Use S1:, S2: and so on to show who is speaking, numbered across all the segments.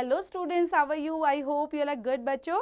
S1: Hello students, how are you? I hope you are good बच्चों.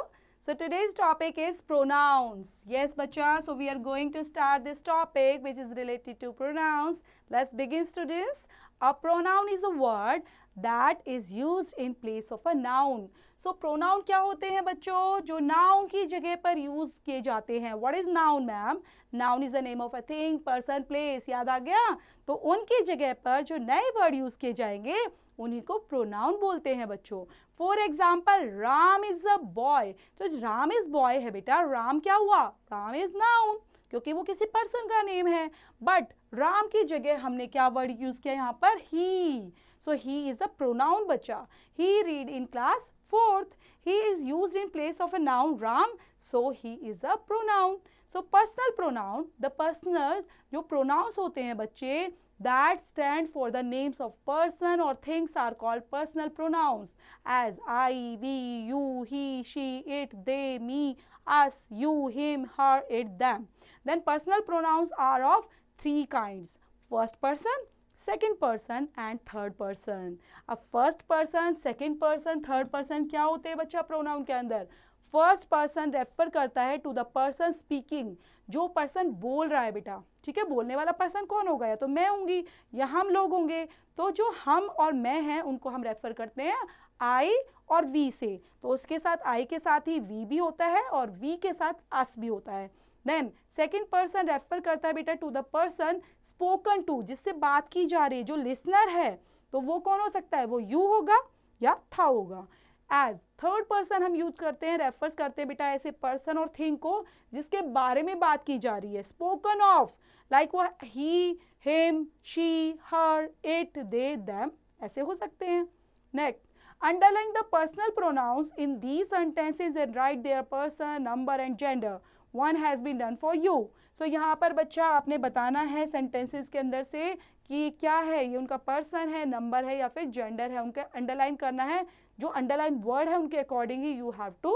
S1: So today's topic is pronouns. Yes बच्चा, so we are going to start this topic which is related to pronouns. Let's begin students. A pronoun is a word that is used in place of a noun. So pronoun क्या होते हैं बच्चों? जो noun की जगह पर use किए जाते हैं. What is noun ma'am? Noun is the name of a thing, person, place. याद आ गया? तो उनकी जगह पर जो नए वर्ड यूज किए जाएंगे उन्हीं को प्रोनाउन बोलते हैं बच्चों. For example Ram is a boy. तो राम इज बॉय है बेटा. राम क्या हुआ? राम इज नाउन क्योंकि वो किसी पर्सन का नेम है. बट राम की जगह हमने क्या वर्ड यूज किया यहाँ पर? ही. सो ही इज अ प्रोनाउन बच्चा. He read in class 4th. He is used in place of a noun Ram. So he is a pronoun. So personal pronoun, the personal जो प्रोनाउंस होते हैं बच्चे that stand for the names of person or things are called personal pronouns as I, we, you, he, she, it, they, me, us, you, him, her, it, them. Then personal pronouns are of 3 kinds: first person, second person and third person. अब first person, second person, third person क्या होते हैं बच्चा pronoun के अंदर? First person refer करता है to the person speaking. जो पर्सन बोल रहा है बेटा, ठीक है. बोलने वाला पर्सन कौन होगा? या तो मैं होंगी या हम लोग होंगे. तो जो हम और मैं हैं उनको हम रेफर करते हैं आई और वी से. तो उसके साथ आई के साथ ही वी भी होता है और वी के साथ अस भी होता है. देन सेकेंड पर्सन रेफर करता है बेटा to the person spoken to, जिससे बात की जा रही है, जो लिसनर है. तो वो कौन हो सकता है? वो यू होगा या था होगा. एज थर्ड पर्सन हम यूज करते हैं, रेफर्स करते हैं बेटा ऐसे पर्सन और थिंग को जिसके बारे में बात की जा रही है. स्पोकन ऑफ, लाइक वो he, him, she, her, it, they, them ऐसे हो सकते हैं. Next, underline the personal pronouns in these sentences and write their person, number and gender. One has been done for you. So यहाँ पर बच्चा आपने बताना है सेंटेंसेस के अंदर से कि क्या है, ये उनका पर्सन है, नंबर है या फिर जेंडर है. उनका अंडरलाइन करना है. जो अंडरलाइन वर्ड है उनके अकॉर्डिंग ही you have to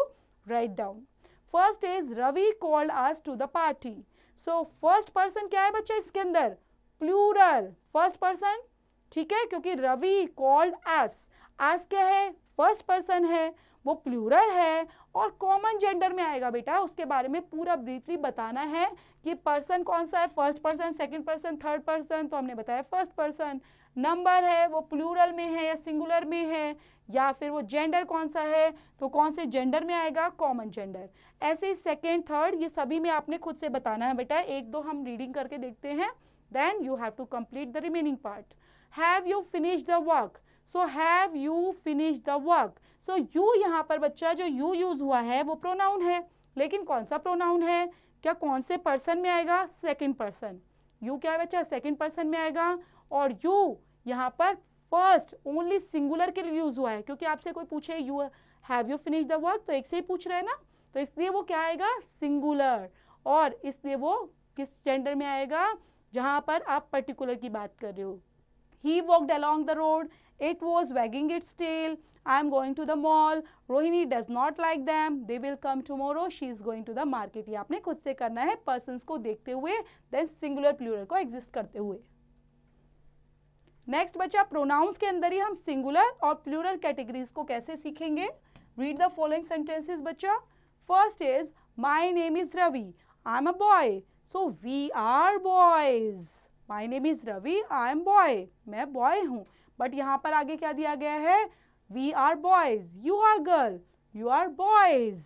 S1: write down. First is Ravi called us to the party. So first person क्या है बच्चा इसके अंदर? प्लूरल. फर्स्ट पर्सन, ठीक है, क्योंकि रवि कॉल्ड अस. अस क्या है? फर्स्ट पर्सन है, वो प्लूरल है और कॉमन जेंडर में आएगा बेटा. उसके बारे में पूरा ब्रीफली बताना है कि पर्सन कौन सा है, first person, second person, third person. तो हमने बताया फर्स्ट पर्सन. नंबर है वो प्लूरल में है या सिंगुलर में है, या फिर वो जेंडर कौन सा है, तो कौन से जेंडर में आएगा? Common gender. ऐसे ही सेकेंड, थर्ड, ये सभी में आपने खुद से बताना है बेटा. एक दो हम रीडिंग करके देखते हैं, then you have to complete the remaining part. Have you finish the work. So have you finish the work. So you यहाँ पर बच्चा जो यू यूज हुआ है वो प्रोनाउन है, लेकिन कौन सा प्रोनाउन है? क्या कौन से पर्सन में आएगा? Second person. यू क्या है बच्चा? सेकेंड पर्सन में आएगा. और यू यहाँ पर फर्स्ट ओनली सिंगुलर के लिए यूज हुआ है, क्योंकि आपसे कोई पूछे you have you finish the work तो एक से ही पूछ रहे हैं ना, तो इसलिए वो क्या आएगा? सिंगुलर. और इसलिए वो किस जेंडर में आएगा? जहां पर आप पर्टिकुलर की बात कर रहे हो. He walked along the road. It was wagging its tail. I am going to the mall. Rohini does not like them. They will come tomorrow. She is going to the market. ये आपने खुद से करना है persons को देखते हुए, then singular plural को exist करते हुए. नेक्स्ट बच्चा, प्रोनाउंस के अंदर ही हम सिंगुलर और प्लूरल कैटेगरीज को कैसे सीखेंगे. रीड द फॉलोइंग सेंटेंसेस बच्चा. First is my name is Ravi. I am a boy. So we are boys. My name is Ravi, I am boy. मैं बॉय हूँ. बट यहाँ पर आगे क्या दिया गया है? We are boys. You are girl. You are boys.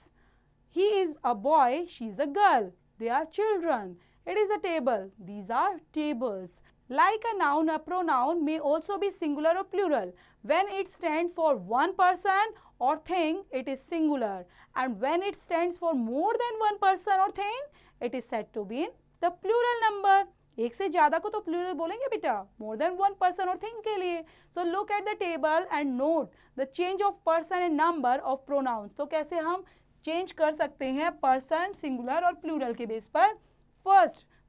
S1: He is a boy. She is a girl. They are children. It is a table. These are tables. Like a noun, a pronoun may also be singular or plural. When it stands for one person or thing, it is singular. And when it stands for more than one person or thing, it is said to be in the plural number. एक से ज़्यादा को तो plural बोलेंगे बेटा, more than one person or thing के लिए. So look at the table and note the change of person and number of pronouns. तो कैसे हम change कर सकते हैं person, singular और plural के बेस पर.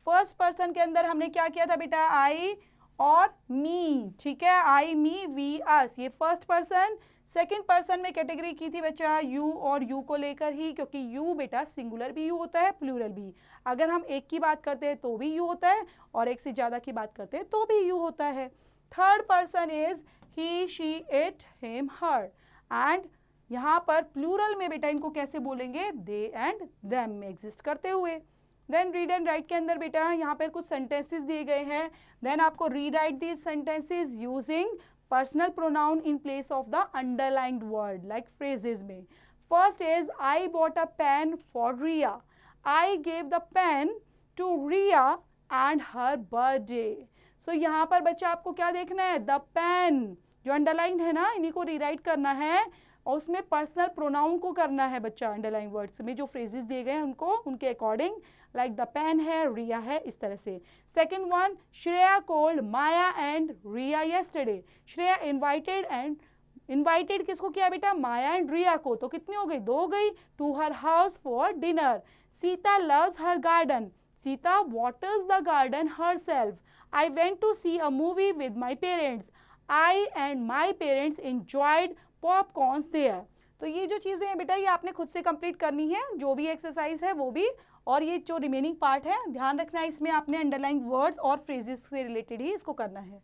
S1: फर्स्ट पर्सन के अंदर हमने क्या किया था बेटा? आई और मी, ठीक है. आई, मी, वी, अस, ये फर्स्ट पर्सन. सेकंड पर्सन में कैटेगरी की थी बच्चा यू और यू को लेकर ही, क्योंकि यू बेटा सिंगुलर भी यू होता है, प्लूरल भी. अगर हम एक की बात करते हैं तो भी यू होता है और एक से ज़्यादा की बात करते हैं तो भी यू होता है. Third person is he, she, it, him, her. And यहाँ पर प्लूरल में बेटा इनको कैसे बोलेंगे, दे एंड देम में एग्जिस्ट करते हुए। देन रीड एंड राइट के अंदर बेटा यहाँ पर कुछ सेंटेंसेस दिए गए हैं, देन आपको rewrite these sentences using personal pronoun in place of the underlined word like phrases में। First is I bought a pen for Riya, I gave the pen to Riya and her birthday. So यहाँ पर बच्चा आपको क्या देखना है, the pen जो underline है ना, इन्हीं को रीराइट करना है और उसमें पर्सनल प्रोनाउन को करना है बच्चा। अंडरलाइन वर्ड्स में जो फ्रेजेस दिए गए हैं उनको उनके अकॉर्डिंग, लाइक द पेन है, रिया है, इस तरह से। Second one, Shreya called Maya and Riya yesterday. Shreya invited किसको किया बेटा, माया एंड रिया को, तो कितनी हो गई, 2 हो गई, to her house for dinner. Sita loves her garden, Sita waters the garden herself. I went to see a movie with my parents. I and my parents enjoyed popcorns there. तो ये जो चीज़ें हैं बेटा ये आपने खुद से कंप्लीट करनी है, जो भी एक्सरसाइज है वो भी, और ये जो रिमेनिंग पार्ट है ध्यान रखना है, इसमें आपने अंडरलाइन वर्ड्स और फ्रेजेस से रिलेटेड ही इसको करना है।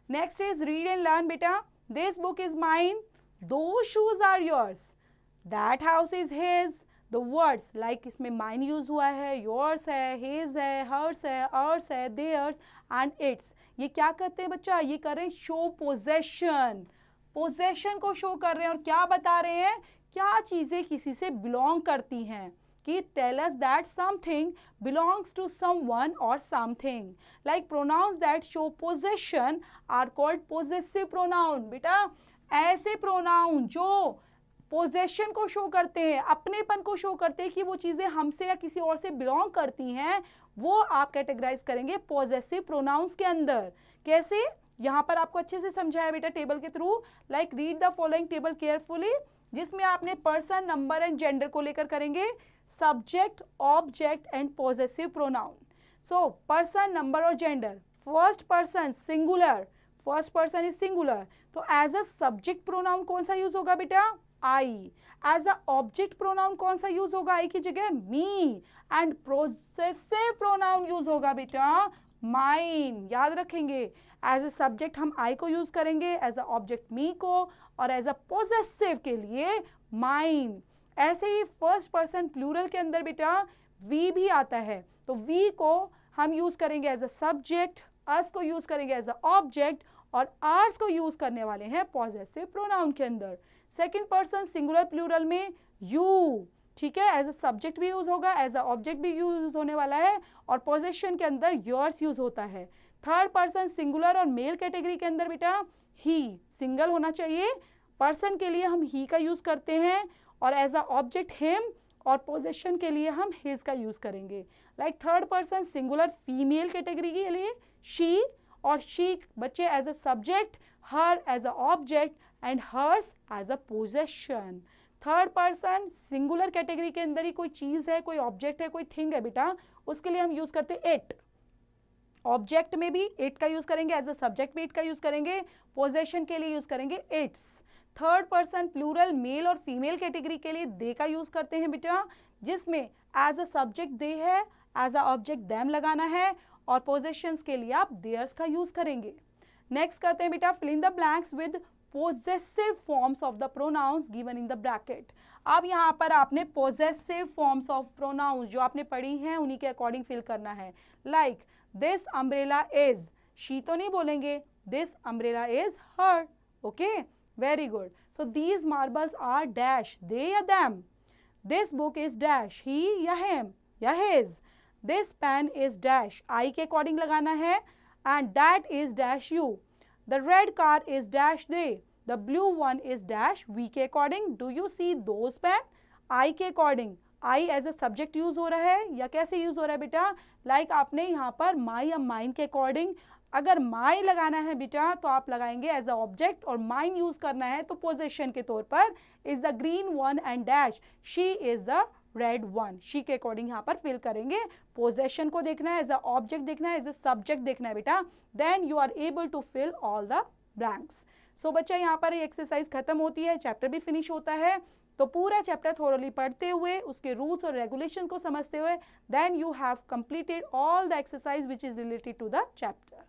S1: Next is read and learn बेटा। This book is mine, those shoes are yours, that house is his. The words like इसमें माइन यूज हुआ है, योर्स है, हिज है, हर्स है, अर्स है, देयर्स एंड इट्स। ये क्या करते हैं बच्चा, ये कर रहे हैं शो पोजेशन, पोजेशन को शो कर रहे हैं और क्या बता रहे हैं, क्या चीजें किसी से बिलोंग करती हैं, कि tell us that something belongs to someone और something. Like pronouns that show possession are called possessive pronoun. बेटा ऐसे प्रोनाउन जो पोजेशन को शो करते हैं, अपनेपन को शो करते हैं कि वो चीजें हमसे या किसी और से बिलोंग करती हैं, वो आप कैटेगराइज करेंगे पॉजेसिव प्रोनाउंस के अंदर। कैसे, यहाँ पर आपको अच्छे से समझाया बेटा टेबल के through. Like read the following table carefully, जिसमें आपने पर्सन, नंबर एंड जेंडर को लेकर करेंगे, subject, object and possessive pronoun. So person, number और gender. First person singular, first person is singular, तो एज अ सब्जेक्ट प्रोनाउन कौन सा use होगा बेटा, I. As a object pronoun कौन सा यूज होगा, आई की जगह, me. And possessive pronoun use होगा बेटा माइन, याद रखेंगे। एज अ सब्जेक्ट हम आई को यूज करेंगे, एज अ ऑब्जेक्ट मी को, और एज अ पोजेसिव के लिए माइन। ऐसे ही फर्स्ट पर्सन प्लूरल के अंदर बेटा वी भी आता है, तो वी को हम यूज करेंगे एज अ सब्जेक्ट, अस को यूज करेंगे एज अ ऑब्जेक्ट, और आर्स को यूज करने वाले हैं पॉजेसिव प्रोनाउन के अंदर। सेकेंड पर्सन सिंगुलर प्लूरल में यू, ठीक है, एज अ सब्जेक्ट भी यूज होगा, एज अ ऑब्जेक्ट भी यूज होने वाला है, और पोजेशन के अंदर योर्स यूज होता है। थर्ड पर्सन सिंगुलर और मेल कैटेगरी के अंदर बेटा ही, सिंगल होना चाहिए, पर्सन के लिए हम ही का यूज करते हैं, और एज अ ऑब्जेक्ट हिम, और पोजेशन के लिए हम हिज का यूज करेंगे। Like third person singular female category के लिए शी, और शी बच्चे as a subject, her as a object and hers as a possession. Third person singular category के अंदर ही कोई चीज है, कोई ऑब्जेक्ट है, कोई थिंग है बेटा, उसके लिए हम यूज करते हैं इट। ऑब्जेक्ट में भी इट का यूज करेंगे, एज अ सब्जेक्ट भी इट का यूज करेंगे, पोजेशन के लिए यूज करेंगे its. Third person plural male और फीमेल कैटेगरी के लिए दे का यूज करते हैं बेटा, जिसमें एज अ सब्जेक्ट दे है, एज अ ऑब्जेक्ट देम लगाना है, और पोजेशंस के लिए आप देयर्स का यूज करेंगे। नेक्स्ट करते हैं बेटा fill in the blanks with possessive forms of the pronouns given in the bracket। अब यहाँ पर आपने possessive forms of pronouns जो आपने पढ़ी हैं उन्हीं के अकॉर्डिंग फिल करना है। Like this umbrella is, she तो नहीं बोलेंगे, this umbrella is her, okay, very good. So these marbles are dash, they या them। This book is dash, he या him या his। This pen is dash, I के according लगाना है, and that is dash you. The red car is dash they, the blue one is dash we के according। Do you see those pen? I के according, I as a subject use हो रहा है या कैसे use हो रहा है बेटा, like आपने यहाँ पर my या mine के according, अगर my लगाना है बेटा तो आप लगाएंगे as a object, और mine use करना है तो possession के तौर पर is the green one and dash she is the red one, she के अकॉर्डिंग यहाँ पर फिल करेंगे। पोजेशन को देखना है, एज अ ऑब्जेक्ट देखना है, एज अ सब्जेक्ट देखना है बेटा, then you are able to fill all the blanks. So बच्चा यहाँ पर ये एक्सरसाइज खत्म होती है, चैप्टर भी फिनिश होता है। तो पूरा चैप्टर थोरली पढ़ते हुए, उसके रूल्स और रेगुलेशन को समझते हुए, then you have completed all the exercise which is related to the chapter.